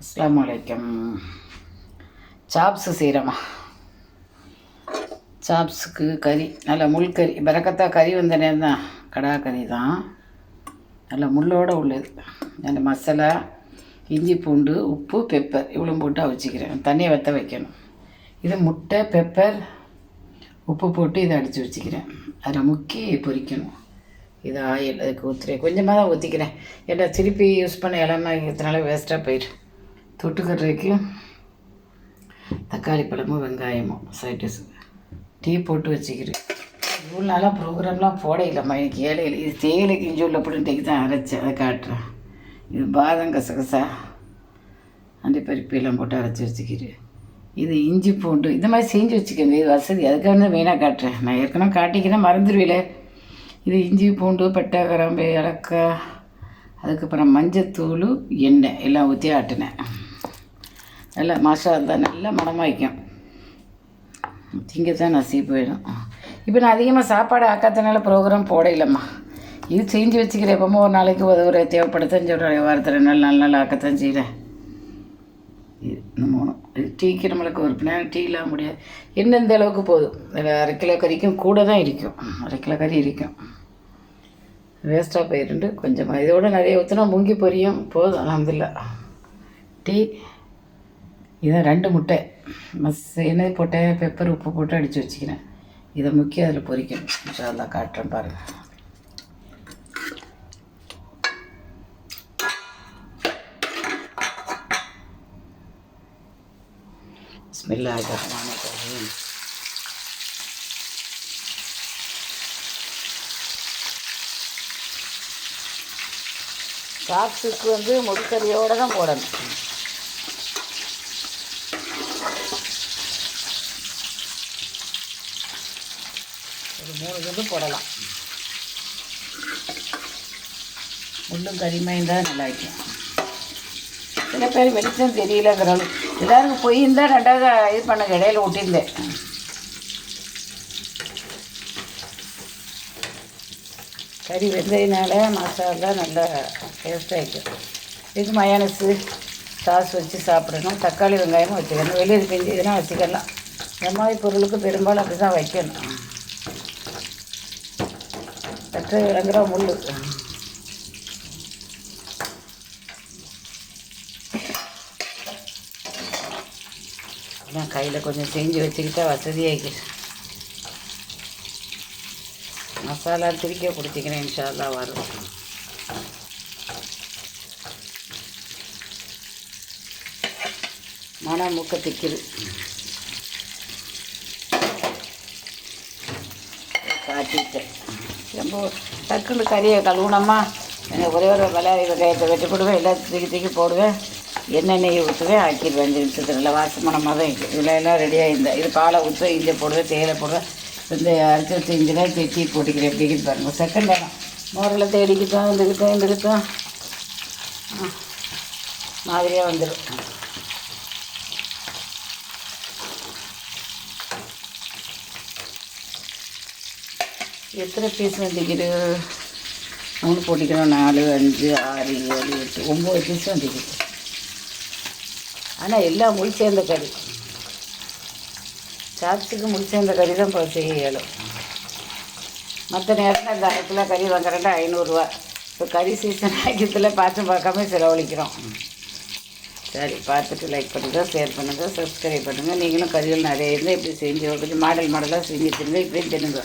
அஸ்ஸலாமு அலைக்கும். சாப்ஸு செய்கிறோமா? சாப்ஸுக்கு கறி நல்ல முள்கறி, பரக்கத்தா கறி வந்த நேரம் தான், கடா கறி தான், நல்ல முள்ளோடு உள்ளது. நல்ல மசாலா, இஞ்சி பூண்டு, உப்பு, பெப்பர் இவ்வளோ போட்டு வச்சுக்கிறேன். தண்ணியை வற்ற வைக்கணும். இது முட்டை, பெப்பர், உப்பு போட்டு இதை அடித்து வச்சுக்கிறேன். அதில் முக்கி பொரிக்கணும். இது ஆயில் அதுக்கு ஊற்றுறேன். கொஞ்சமாக தான் ஊற்றிக்கிறேன். ஏன்னா திருப்பி யூஸ் பண்ண இளமை இதனால வேஸ்ட்டாக போயிடும். தொட்டுக்கறதுக்கு தக்காளி பழமும் வெங்காயமும் சைடிஸ் டீ போட்டு வச்சுக்கிறேன். இவ்வளோ நாளாக ப்ரோக்ராம்லாம் போட இல்லைம்மா. எனக்கு ஏழையில் இது தேயிலைக்கு இஞ்சி உள்ள போட்டு தான் அரைச்சேன். அதை காட்டுறேன். இது பாதம், கசகசா, அண்டிப்பருப்பு எல்லாம் போட்டு அரைச்சி வச்சுக்கிறேன். இது இஞ்சி பூண்டு இந்த மாதிரி செஞ்சு வச்சுக்கோங்க. இது வசதி. அதுக்காக தான் மெயினாக காட்டுறேன். நான் ஏற்கனவே காட்டிக்கிறேன், மறந்துடுவீல. இது இஞ்சி பூண்டு, பட்டை, கிராம்பு, ஏலக்காய், அதுக்கப்புறம் மஞ்சத்தூள், எண்ணெய் எல்லாம் ஊற்றி ஆட்டினேன். நல்லா மசாலா தான் நல்லா மணமாக வைக்கும். திங்க தான் நசி போயிடும். இப்போ நான் அதிகமாக சாப்பாடு ஆக்காதனால ப்ரோக்ராம் போட இல்லைம்மா. இது செஞ்சு வச்சுக்கிறேன். எப்போமோ ஒரு நாளைக்கு ஒரு தேவைப்படுத்தன்னு சொல்கிறேன். வாரத்தில் 2 நாள் ஆக்கத்தான் செய்கிறேன். இது மூணும். இது டீக்கு நம்மளுக்கு ஒரு நேரம் டீ இல்லாமல் முடியாது. எந்தெந்த அளவுக்கு போதும். அதில் 1/2 கிலோ கறிக்கும் கூட தான் இருக்கும். 1/2 கிலோ கறி இருக்கும். வேஸ்ட்டாக போயிருந்து கொஞ்சமாக இதோட நிறைய ஊற்றினா முங்கி பொரியும். போதும் அல்ஹம்துலில்லாஹ். டீ இதை 2 முட்டை எண்ணெய் போட்டேன், பெப்பர், உப்பு போட்டு அடித்து வச்சுக்கிறேன். இதை முக்கிய அதில் பொரிக்கணும். இன்ஷா அல்லாஹ் காட்டுறேன் பாருங்கள். பிஸ்மில்லாஹிர் ரஹ்மானிர் ரஹீம். சாப்ஸுக்கு முட்கறியோடு தான் போடணும். ஒரு 3 துண்டு போடலாம். முள்ளும் கறிமையும் இருந்தால் நல்லா இருக்கும். சில பேர் வெளிச்சம் தெரியலங்கிறாலும் எல்லாருக்கும் பொய் இருந்தால் 2வது இது பண்ணுங்க. இடையில விட்டிருந்தேன். கறி வெந்ததுனால மசாலா நல்லா டேஸ்ட்டாக இருக்கும். இதுக்கு மயோனஸு சாஸ் வச்சு சாப்பிடணும். தக்காளி வெங்காயமும் வச்சுக்கணும். வெளியே செஞ்சு இதெல்லாம் வச்சுக்கலாம். இந்த மாதிரி பொருளுக்கு பெரும்பாலும் அப்படி தான் வைக்கணும். சற்று இறங்குற முள் அதான் கையில் கொஞ்சம் செஞ்சு வச்சுக்கிட்டா வசதியாக மசாலா திருக்க பிடிச்சிக்கிறேன். இன்ஷா அல்லாஹ் வரும். மனம் மூக்க திக்குது. காட்டிட்டேன். ரொம்ப டக்குன்னு கறியை கழுவுனம்மா. ஒரே ஒரு வெங்காயத்தை வெட்டி போடுவேன். எல்லாத்தையும் தூக்கி போடுவேன். எண்ணெய் ஊற்றுவேன். ஆக்கிடுவேன். 5 நிமிஷத்துக்கு நல்லா வாசமானமாக தான் இருக்குது. இதில் எல்லாம் ரெடியாக இருந்தால் இது பாலை ஊற்றுவேன். இஞ்சி போடுவேன், தேயிலை போடுவேன். இந்த அரைச்சி வச்சு இஞ்சிலாம் டீ போட்டுக்கிறேன். எப்படின்னு பாருங்கள். செகண்ட் வேணும். மோரில் தேடிக்கிட்டோம் இருந்துக்கிட்டோம் மாதிரியாக வந்துடும். எத்தனை பீஸ் வந்துக்கிட்டு 3 போட்டிக்கணும். 4, 5, 6, 7, 8, 9 பீஸ் வந்துக்கிட்டு. ஆனால் எல்லாம் முள் சேர்ந்த கறி. சாப்ஸுக்கு முள் சேர்ந்த கறி தான் இப்போ செய்ய இயலும். மற்ற நேரத்தில் அந்த 1/2 கிலோ கறி வாங்குறேன்டா 500 ரூபா. இப்போ கறி சீசன் ஆக்கியத்தில் பார்க்காம செலவழிக்கிறோம். சரி, பார்த்துட்டு லைக் பண்ணுங்கள், ஷேர் பண்ணுங்கள், சப்ஸ்கிரைப் பண்ணுங்கள். நீங்களும் கறிகள் நிறைய இருந்தால் இப்படி செஞ்சு கொஞ்சம் மாடலாக செஞ்சு தருங்க. இப்படியும் தின்னுங்க.